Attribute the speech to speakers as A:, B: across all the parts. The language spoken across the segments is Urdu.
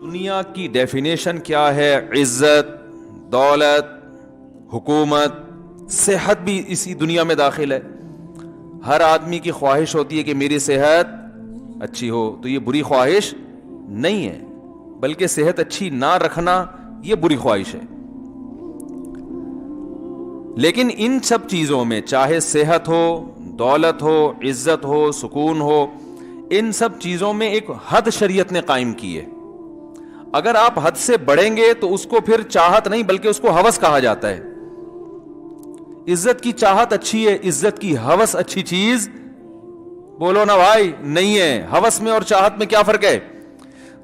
A: دنیا کی ڈیفینیشن کیا ہے؟ عزت، دولت، حکومت، صحت بھی اسی دنیا میں داخل ہے. ہر آدمی کی خواہش ہوتی ہے کہ میری صحت اچھی ہو. تو یہ بری خواہش نہیں ہے، بلکہ صحت اچھی نہ رکھنا یہ بری خواہش ہے. لیکن ان سب چیزوں میں، چاہے صحت ہو، دولت ہو، عزت ہو، سکون ہو، ان سب چیزوں میں ایک حد شریعت نے قائم کی ہے. اگر آپ حد سے بڑھیں گے تو اس کو پھر چاہت نہیں بلکہ اس کو ہوس کہا جاتا ہے. عزت کی چاہت اچھی ہے، عزت کی ہوس اچھی چیز بولو نا بھائی نہیں ہے. ہوس میں اور چاہت میں کیا فرق ہے؟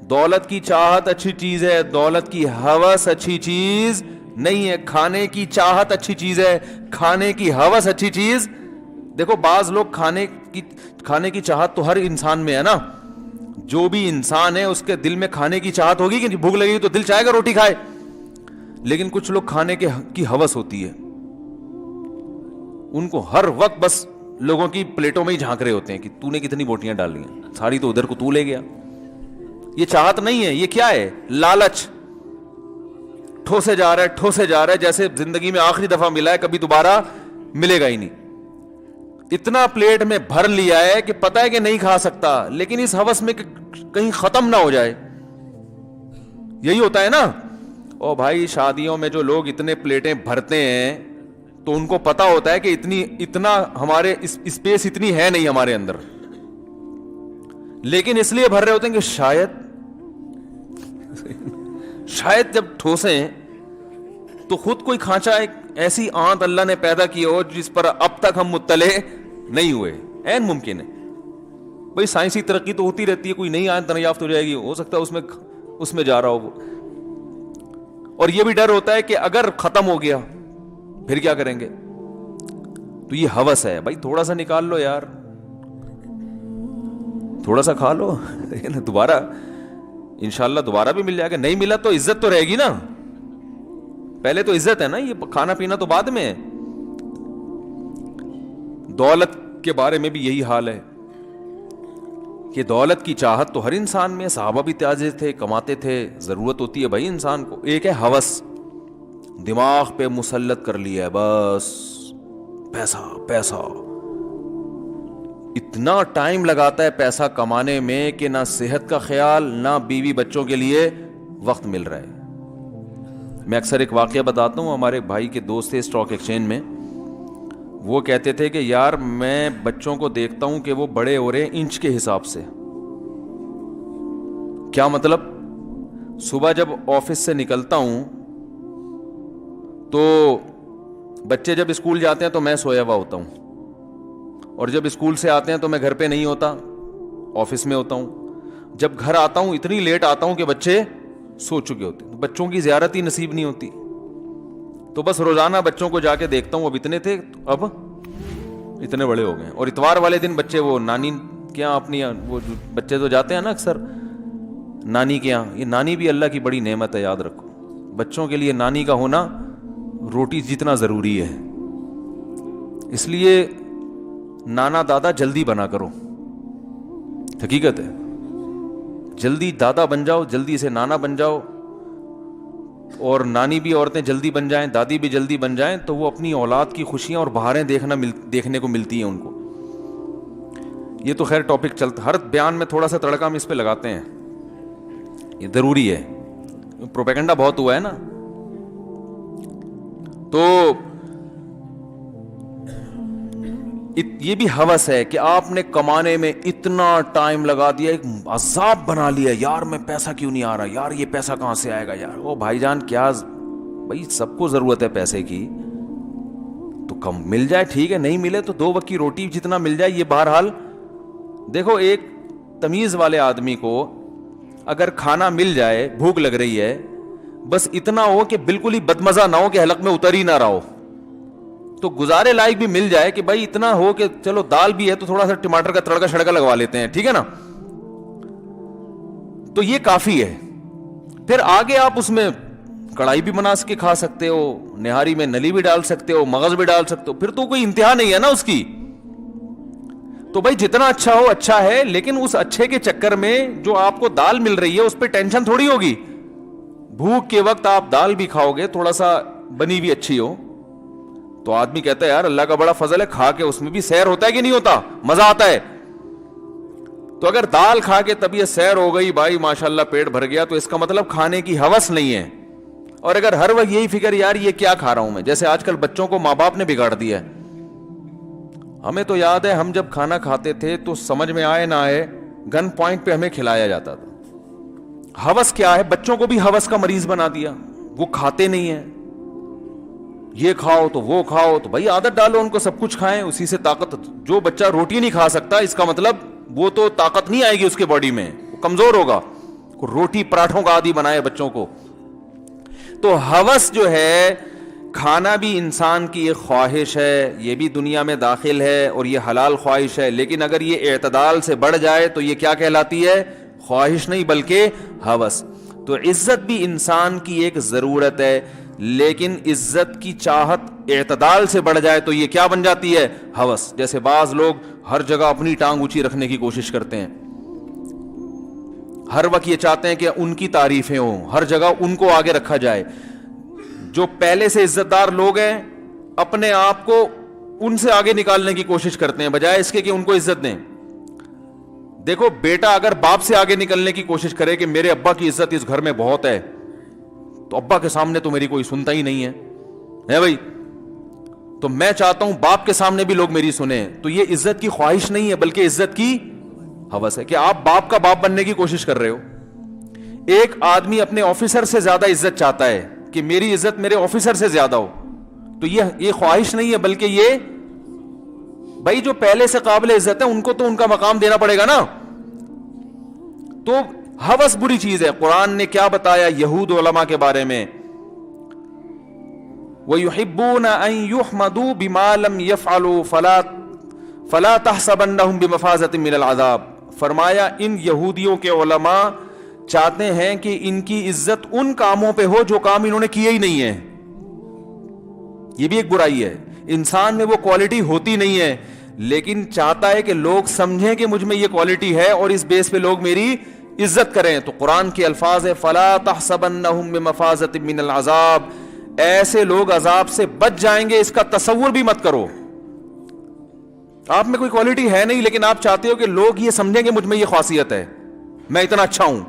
A: دولت کی چاہت اچھی چیز ہے، دولت کی ہوس اچھی چیز نہیں ہے. کھانے کی چاہت اچھی چیز ہے، کھانے کی ہوس اچھی چیز. دیکھو بعض لوگ کھانے کی چاہت تو ہر انسان میں ہے نا. جو بھی انسان ہے اس کے دل میں کھانے کی چاہت ہوگی کہ بھوک لگے گی تو دل چاہے گا روٹی کھائے. لیکن کچھ لوگ کھانے کی ہوس ہوتی ہے، ان کو ہر وقت بس لوگوں کی پلیٹوں میں ہی جھانک رہے ہوتے ہیں کہ تو نے کتنی بوٹیاں ڈال ہیں، ساری تو ادھر کو تو لے گیا. یہ چاہت نہیں ہے، یہ کیا ہے؟ لالچ. ٹھوسے جا رہا ہے جیسے زندگی میں آخری دفعہ ملا ہے، کبھی دوبارہ ملے گا ہی نہیں. اتنا پلیٹ میں بھر لیا ہے کہ پتہ ہے کہ نہیں کھا سکتا، لیکن اس ہوس میں کہیں ختم نہ ہو جائے. یہی ہوتا ہے نا. او بھائی شادیوں میں جو لوگ اتنے پلیٹیں بھرتے ہیں تو ان کو پتا ہوتا ہے کہ اتنا ہمارے اسپیس اتنی ہے نہیں ہمارے اندر، لیکن اس لیے بھر رہے ہوتے ہیں کہ شاید جب ٹھوسیں تو خود کوئی کھانچا، ایک ایسی آنت اللہ نے پیدا کی ہو جس پر اب تک ہم مطلع نہیں ہوئے. عین ممکن ہے بھائی، سائنسی ترقی تو ہوتی رہتی ہے، کوئی نئی آنت دریافت ہو جائے گی، ہو سکتا ہے اس میں جا رہا ہو وہ. اور یہ بھی ڈر ہوتا ہے کہ اگر ختم ہو گیا پھر کیا کریں گے. تو یہ ہوس ہے بھائی، تھوڑا سا نکال لو یار، تھوڑا سا کھا لو دوبارہ انشاءاللہ دوبارہ بھی مل جائے گا. نہیں ملا تو عزت تو رہے گی نا. پہلے تو عزت ہے نا، یہ کھانا پینا تو بعد میں ہے. دولت کے بارے میں بھی یہی حال ہے کہ دولت کی چاہت تو ہر انسان میں. صحابہ بھی تاجر تھے، کماتے تھے، ضرورت ہوتی ہے بھائی انسان کو. ایک ہے ہوس، دماغ پہ مسلط کر لیا ہے بس، پیسہ پیسہ. اتنا ٹائم لگاتا ہے پیسہ کمانے میں کہ نہ صحت کا خیال، نہ بیوی بچوں کے لیے وقت مل رہا ہے. میں اکثر ایک واقعہ بتاتا ہوں. ہمارے بھائی کے دوست تھے اسٹاک ایکسچینج میں، وہ کہتے تھے کہ یار میں بچوں کو دیکھتا ہوں کہ وہ بڑے ہو رہے انچ کے حساب سے. کیا مطلب؟ صبح جب آفس سے نکلتا ہوں تو بچے جب اسکول جاتے ہیں تو میں سویا ہوا ہوتا ہوں، اور جب اسکول سے آتے ہیں تو میں گھر پہ نہیں ہوتا، آفس میں ہوتا ہوں. جب گھر آتا ہوں اتنی لیٹ آتا ہوں کہ بچے سو چکے ہوتے ہیں. بچوں کی زیارت ہی نصیب نہیں ہوتی. تو بس روزانہ بچوں کو جا کے دیکھتا ہوں. اب اتنے تھے اب اتنے بڑے ہو گئے. اور اتوار والے دن بچے وہ نانی کے یہاں، اپنی وہ بچے تو جاتے ہیں نا اکثر نانی کے یہاں. یہ نانی بھی اللہ کی بڑی نعمت ہے، یاد رکھو. بچوں کے لیے نانی کا ہونا روٹی جتنا ضروری ہے. اس لیے نانا دادا جلدی بنا کرو، حقیقت ہے. جلدی دادا بن جاؤ، جلدی سے نانا بن جاؤ. اور نانی بھی عورتیں جلدی بن جائیں، دادی بھی جلدی بن جائیں تو وہ اپنی اولاد کی خوشیاں اور بہاریں دیکھنے کو ملتی ہیں ان کو. یہ تو خیر ٹاپک چلتا، ہر بیان میں تھوڑا سا تڑکا ہم اس پہ لگاتے ہیں، یہ ضروری ہے. پروپیگنڈا بہت ہوا ہے نا. تو یہ بھی ہوس ہے کہ آپ نے کمانے میں اتنا ٹائم لگا دیا، ایک عذاب بنا لیا. یار میں پیسہ کیوں نہیں آ رہا، یار یہ پیسہ کہاں سے آئے گا یار. او بھائی جان کیا بھائی، سب کو ضرورت ہے پیسے کی، تو کم مل جائے ٹھیک ہے، نہیں ملے تو 2 وقت کی روٹی جتنا مل جائے. یہ بہرحال دیکھو، ایک تمیز والے آدمی کو اگر کھانا مل جائے، بھوک لگ رہی ہے، بس اتنا ہو کہ بالکل ہی بدمزہ نہ ہو کہ حلق میں اتر ہی نہ رہا ہو، تو گزارے لائق بھی مل جائے کہ بھائی اتنا ہو کہ چلو دال بھی ہے تو تھوڑا سا ٹماٹر کا تڑکا شڑکا لگوا لیتے ہیں، ٹھیک ہے نا. تو یہ کافی ہے. پھر آگے آپ اس میں کڑھائی بھی بنا کے کھا سکتے ہو، نہاری میں نلی بھی ڈال سکتے ہو، مغز بھی ڈال سکتے ہو، پھر تو کوئی انتہا نہیں ہے نا اس کی. تو بھائی جتنا اچھا ہو اچھا ہے, لیکن اس اچھے کے چکر میں جو آپ کو دال مل رہی ہے اس پہ ٹینشن تھوڑی ہوگی. بھوک کے وقت آپ دال بھی کھاؤ گے, تھوڑا سا بنی بھی اچھی ہو, تو آدمی کہتا ہے یار اللہ کا بڑا فضل ہے, کھا کے اس میں بھی سیر ہوتا ہے کہ نہیں ہوتا, مزہ آتا ہے. تو اگر دال کھا کے طبیعت سیر ہو گئی بھائی ماشاءاللہ پیٹ بھر گیا, تو اس کا مطلب کھانے کی ہوس نہیں ہے. اور اگر ہر وقت یہی فکر یار یہ کیا کھا رہا ہوں میں, جیسے آج کل بچوں کو ماں باپ نے بگاڑ دیا ہے. ہمیں تو یاد ہے ہم جب کھانا کھاتے تھے تو سمجھ میں آئے نہ آئے گن پوائنٹ پہ ہمیں کھلایا جاتا تھا. ہوس کیا ہے, بچوں کو بھی ہوس کا مریض بنا دیا, وہ کھاتے نہیں ہیں, یہ کھاؤ تو وہ کھاؤ, تو بھائی عادت ڈالو ان کو سب کچھ کھائیں, اسی سے طاقت. جو بچہ روٹی نہیں کھا سکتا اس کا مطلب وہ تو طاقت نہیں آئے گی اس کے باڈی میں, وہ کمزور ہوگا. روٹی پراٹھوں کا عادی بنائے بچوں کو. تو ہوس جو ہے, کھانا بھی انسان کی ایک خواہش ہے, یہ بھی دنیا میں داخل ہے اور یہ حلال خواہش ہے, لیکن اگر یہ اعتدال سے بڑھ جائے تو یہ کیا کہلاتی ہے, خواہش نہیں بلکہ ہوس. تو عزت بھی انسان کی ایک ضرورت ہے, لیکن عزت کی چاہت اعتدال سے بڑھ جائے تو یہ کیا بن جاتی ہے, ہوس. جیسے بعض لوگ ہر جگہ اپنی ٹانگ اونچی رکھنے کی کوشش کرتے ہیں, ہر وقت یہ چاہتے ہیں کہ ان کی تعریفیں ہوں, ہر جگہ ان کو آگے رکھا جائے. جو پہلے سے عزت دار لوگ ہیں اپنے آپ کو ان سے آگے نکالنے کی کوشش کرتے ہیں بجائے اس کے کہ ان کو عزت دیں. دیکھو بیٹا اگر باپ سے آگے نکلنے کی کوشش کرے کہ میرے ابا کی عزت اس گھر میں بہت ہے, تو ابا کے سامنے تو میری کوئی سنتا ہی نہیں ہے بھائی, تو میں چاہتا ہوں باپ کے سامنے بھی لوگ میری سنیں. تو یہ عزت کی خواہش نہیں ہے بلکہ عزت کی ہوس ہے کہ آپ باپ کا باپ بننے کی کوشش کر رہے ہو. ایک آدمی اپنے آفیسر سے زیادہ عزت چاہتا ہے کہ میری عزت میرے آفیسر سے زیادہ ہو, تو یہ خواہش نہیں ہے بلکہ یہ بھائی جو پہلے سے قابل عزت ہے ان کو تو ان کا مقام دینا پڑے گا نا. تو ہوس بری چیز ہے. قرآن نے کیا بتایا یہود علماء کے بارے میں, وَيُحِبُّونَ أَن يُحْمَدُوا بِمَا لَمْ يَفْعَلُوا فَلَا تَحْسَبَنَّهُم بِمَفَازَةٍ مِّنَ الْعَذَابِ. فرمایا ان یہودیوں کے علماء چاہتے ہیں کہ ان کی عزت ان کاموں پہ ہو جو کام انہوں نے کیے ہی نہیں ہیں. یہ بھی ایک برائی ہے, انسان میں وہ کوالٹی ہوتی نہیں ہے, لیکن چاہتا ہے کہ لوگ سمجھیں کہ مجھ میں یہ کوالٹی ہے اور اس بیس پہ لوگ میری عزت کریں. تو قرآن کے الفاظ ہے فَلَا تَحْسَبَنَّهُم بِمَفَازَةٍ مِّنَ الْعَذَابِ, ایسے لوگ عذاب سے بچ جائیں گے اس کا تصور بھی مت کرو. آپ میں کوئی کوالٹی ہے نہیں لیکن آپ چاہتے ہو کہ لوگ یہ سمجھیں کہ مجھ میں یہ خاصیت ہے, میں اتنا اچھا ہوں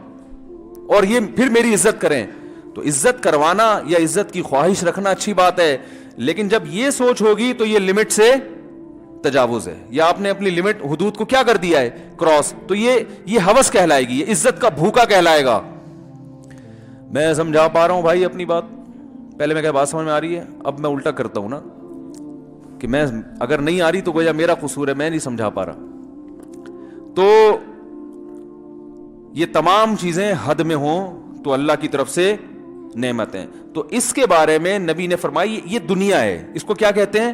A: اور یہ پھر میری عزت کریں. تو عزت کروانا یا عزت کی خواہش رکھنا اچھی بات ہے, لیکن جب یہ سوچ ہوگی تو یہ لمٹ سے تجاوز ہے, یا آپ نے اپنی لمٹ حدود کو کیا کر دیا ہے, کراس. تو یہ ہوس کہلائے گی, یہ عزت کا بھوکا کہلائے گا. میں سمجھا پا رہا ہوں بھائی اپنی بات؟ پہلے میں کیا بات سمجھ میں آ رہی ہے, اب میں الٹا کرتا ہوں نا کہ میں اگر نہیں آ رہی تو گویا میرا قصور ہے, میں نہیں سمجھا پا رہا. تو یہ تمام چیزیں حد میں ہوں تو اللہ کی طرف سے نعمت ہیں. تو اس کے بارے میں نبی نے فرمائی یہ دنیا ہے, اس کو کیا کہتے ہیں,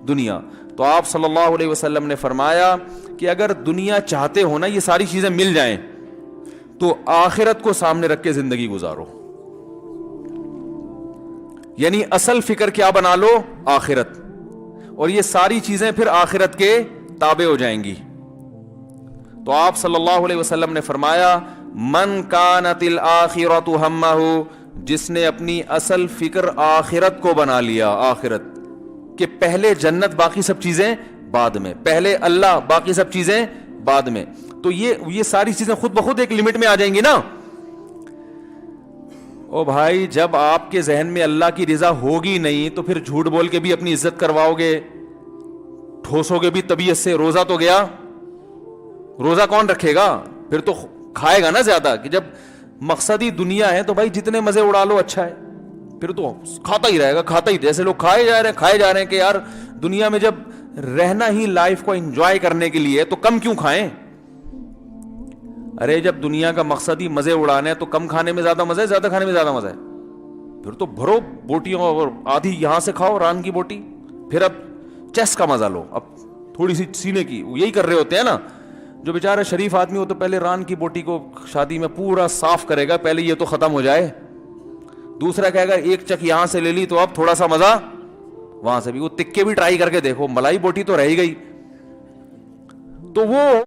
A: دنیا. تو آپ صلی اللہ علیہ وسلم نے فرمایا کہ اگر دنیا چاہتے ہو نا یہ ساری چیزیں مل جائیں تو آخرت کو سامنے رکھ کے زندگی گزارو. یعنی اصل فکر کیا بنا لو, آخرت, اور یہ ساری چیزیں پھر آخرت کے تابع ہو جائیں گی. تو آپ صلی اللہ علیہ وسلم نے فرمایا من کانت الآخرۃ ہمہ, جس نے اپنی اصل فکر آخرت کو بنا لیا, آخرت کہ پہلے جنت باقی سب چیزیں بعد میں, پہلے اللہ باقی سب چیزیں بعد میں, تو یہ ساری چیزیں خود بخود ایک لمٹ میں آ جائیں گی نا. او بھائی جب آپ کے ذہن میں اللہ کی رضا ہوگی نہیں تو پھر جھوٹ بول کے بھی اپنی عزت کرواؤ گے, ٹھوسو گے بھی طبیعت سے, روزہ تو گیا, روزہ کون رکھے گا, پھر تو کھائے گا نا زیادہ. کہ جب مقصد ہی دنیا ہے تو بھائی جتنے مزے اڑا لو اچھا ہے, پھر تو کھاتا ہی رہے گا, کھاتا ہی. جیسے لوگ کھائے جا رہے ہیں کہ یار دنیا میں جب رہنا ہی لائف کو انجوائے کرنے کے لیے تو کم کیوں کھائیں. ارے جب دنیا کا مقصد ہی مزے اڑانے ہے تو کم کھانے میں زیادہ مزہ ہے, زیادہ کھانے میں زیادہ مزہ ہے. پھر تو بھرو بوٹیوں, اور آدھی یہاں سے کھاؤ ران کی بوٹی, پھر اب چیس کا مزہ لو, اب تھوڑی سی سینے کی. یہی کر رہے ہوتے ہیں نا, جو بیچارہ شریف آدمی ہو تو پہلے ران کی بوٹی کو شادی میں پورا صاف کرے گا, پہلے یہ تو ختم ہو جائے. دوسرا کہے گا ایک چک یہاں سے لے لی تو اب تھوڑا سا مزہ وہاں سے بھی, وہ تکے بھی ٹرائی کر کے دیکھو, ملائی بوٹی تو رہ ہی گئی. تو وہ